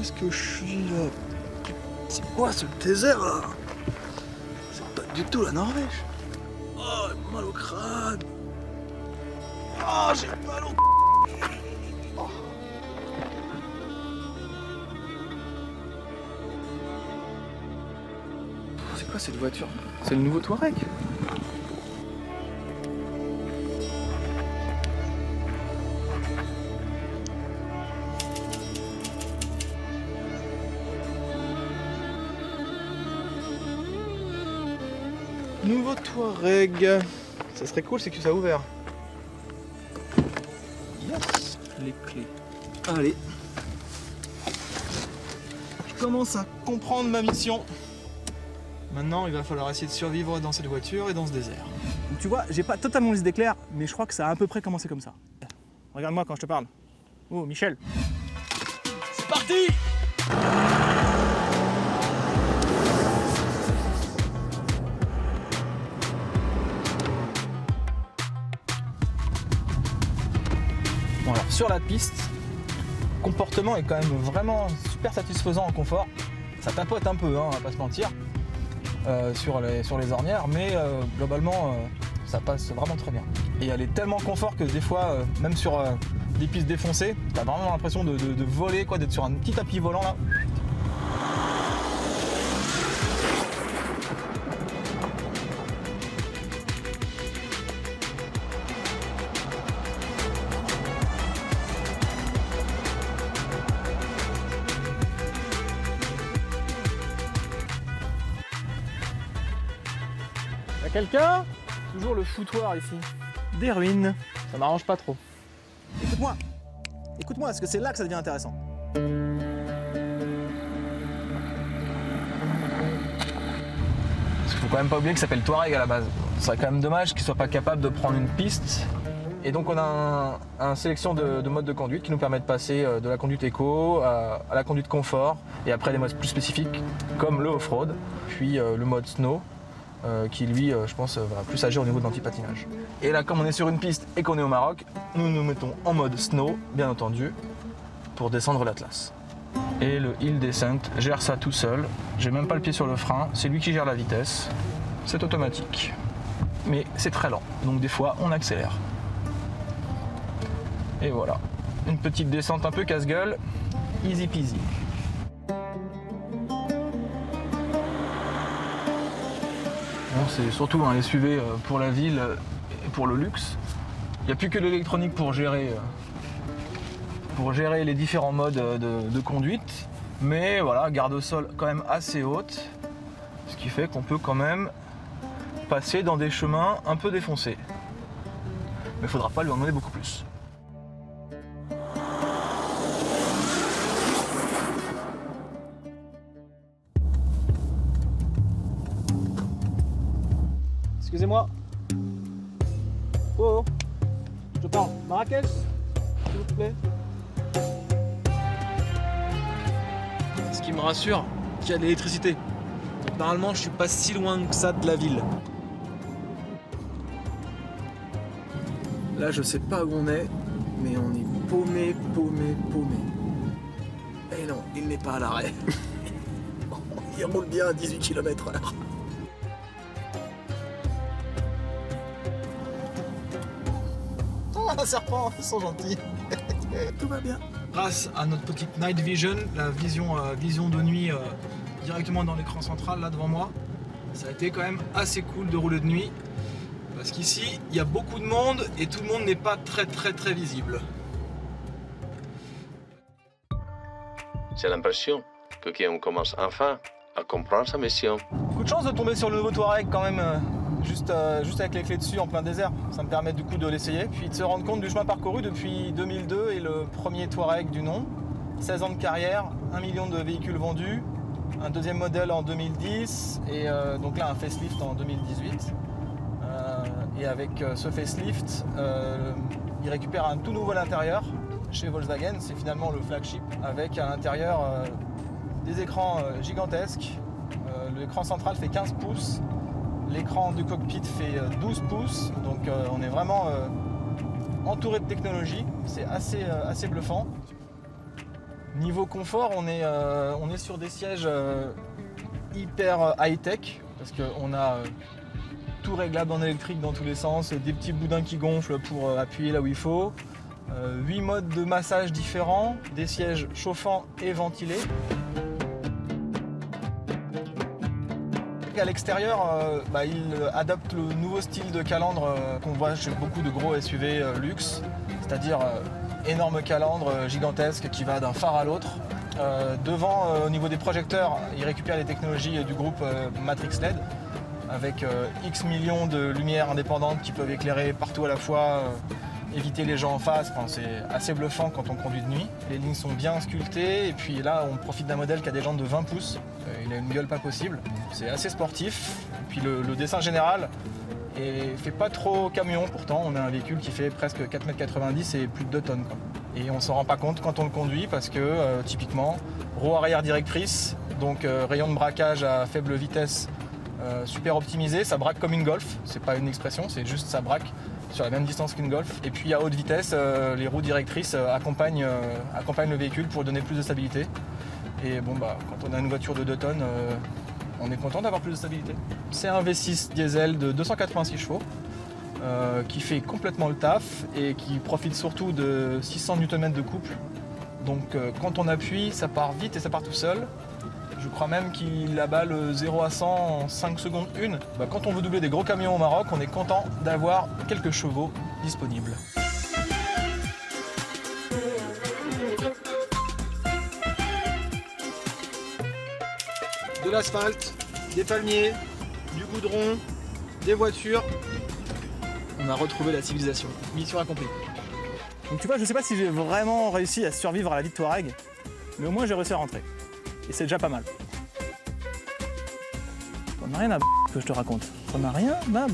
est-ce que je suis là? C'est quoi ce désert là? C'est pas du tout la Norvège. Oh, j'ai mal au crâne. Oh, j'ai mal au... Oh. C'est quoi cette voiture? C'est le nouveau Touareg. Nouveau Touareg. Ça serait cool, c'est que ça a ouvert. Yes, les clés. Allez. Je commence à comprendre ma mission. Maintenant, il va falloir essayer de survivre dans cette voiture et dans ce désert. Donc, tu vois, j'ai pas totalement les idées claires, mais je crois que ça a à peu près commencé comme ça. Regarde-moi quand je te parle. Oh, Michel. C'est parti! Bon, alors, sur la piste, le comportement est quand même vraiment super satisfaisant en confort. Ça tapote un peu, hein, on va pas se mentir, sur les ornières, mais globalement, ça passe vraiment très bien. Et elle est tellement confort que des fois, même sur des pistes défoncées, t'as vraiment l'impression de voler, quoi, d'être sur un petit tapis volant là. Y'a quelqu'un? Toujours le foutoir ici. Des ruines. Ça m'arrange pas trop. Écoute-moi. Écoute-moi, parce que c'est là que ça devient intéressant. Parce qu'il faut quand même pas oublier que ça s'appelle Touareg à la base. Ce serait quand même dommage qu'il soit pas capable de prendre une piste. Et donc on a une sélection de modes de conduite qui nous permettent de passer de la conduite éco à la conduite confort et après des modes plus spécifiques comme le off-road, puis le mode snow. Qui lui, je pense, va plus agir au niveau de l'anti-patinage. Et là, comme on est sur une piste et qu'on est au Maroc, nous nous mettons en mode snow, bien entendu, pour descendre l'Atlas. Et le hill descent gère ça tout seul. J'ai même pas le pied sur le frein, c'est lui qui gère la vitesse. C'est automatique. Mais c'est très lent, donc des fois on accélère. Et voilà, une petite descente un peu casse-gueule, easy peasy. Bon, c'est surtout un SUV pour la ville et pour le luxe. Il n'y a plus que l'électronique pour gérer les différents modes de conduite. Mais voilà, garde au sol quand même assez haute. Ce qui fait qu'on peut quand même passer dans des chemins un peu défoncés. Mais il ne faudra pas lui en demander beaucoup plus. Excusez-moi. Oh, je parle. Marrakech, s'il vous plaît. Ce qui me rassure, qu'il y a de l'électricité. Donc, normalement, je suis pas si loin que ça de la ville. Là, je sais pas où on est, mais on est paumé. Et non, il n'est pas à l'arrêt. Il roule bien à 18 km/h. Un serpent, ils sont gentils. Tout va bien. Grâce à notre petite night vision, la vision de nuit directement dans l'écran central là devant moi, ça a été quand même assez cool de rouler de nuit. Parce qu'ici, il y a beaucoup de monde et tout le monde n'est pas très visible. J'ai l'impression qu'on commence enfin à comprendre sa mission. Coup de chance de tomber sur le nouveau Touareg quand même. Juste avec les clés dessus en plein désert, ça me permet du coup de l'essayer, puis de se rendre compte du chemin parcouru depuis 2002 et le premier Touareg du nom, 16 ans de carrière, 1 million de véhicules vendus, un deuxième modèle en 2010 et donc là un facelift en 2018. Et avec ce facelift, il récupère un tout nouveau intérieur chez Volkswagen, c'est finalement le flagship avec à l'intérieur des écrans gigantesques, l'écran central fait 15 pouces. L'écran du cockpit fait 12 pouces, donc on est vraiment entouré de technologie, c'est assez bluffant. Niveau confort, on est sur des sièges hyper high-tech parce qu'on a tout réglable en électrique dans tous les sens, des petits boudins qui gonflent pour appuyer là où il faut, 8 modes de massage différents, des sièges chauffants et ventilés. À l'extérieur, il adopte le nouveau style de calandre qu'on voit chez beaucoup de gros SUV luxe, c'est-à-dire énorme calandre gigantesque qui va d'un phare à l'autre. Devant, au niveau des projecteurs, il récupère les technologies du groupe Matrix LED avec X millions de lumières indépendantes qui peuvent éclairer partout à la fois, éviter les gens en face. Enfin, c'est assez bluffant quand on conduit de nuit. Les lignes sont bien sculptées et puis là on profite d'un modèle qui a des jantes de 20 pouces. Il a une gueule pas possible. C'est assez sportif. Et puis le dessin général fait pas trop camion, pourtant on a un véhicule qui fait presque 4,90 m et plus de 2 tonnes. Quoi. Et on s'en rend pas compte quand on le conduit parce que typiquement roue arrière directrice, donc rayon de braquage à faible vitesse super optimisé, ça braque comme une Golf, c'est pas une expression, c'est juste ça braque sur la même distance qu'une Golf. Et puis à haute vitesse, les roues directrices accompagnent le véhicule pour donner plus de stabilité. Et bon quand on a une voiture de 2 tonnes, on est content d'avoir plus de stabilité. C'est un V6 diesel de 286 chevaux qui fait complètement le taf et qui profite surtout de 600 Nm de couple. Donc quand on appuie, ça part vite et ça part tout seul. Je crois même qu'il abat le 0 à 100 en 5 secondes 1. Quand on veut doubler des gros camions au Maroc, on est content d'avoir quelques chevaux disponibles. De l'asphalte, des palmiers, du goudron, des voitures. On a retrouvé la civilisation. Mission accomplie. Donc tu vois, je sais pas si j'ai vraiment réussi à survivre à la vie de Touareg, mais au moins j'ai réussi à rentrer. Et c'est déjà pas mal. T'en as rien à que je te raconte. T'en as rien à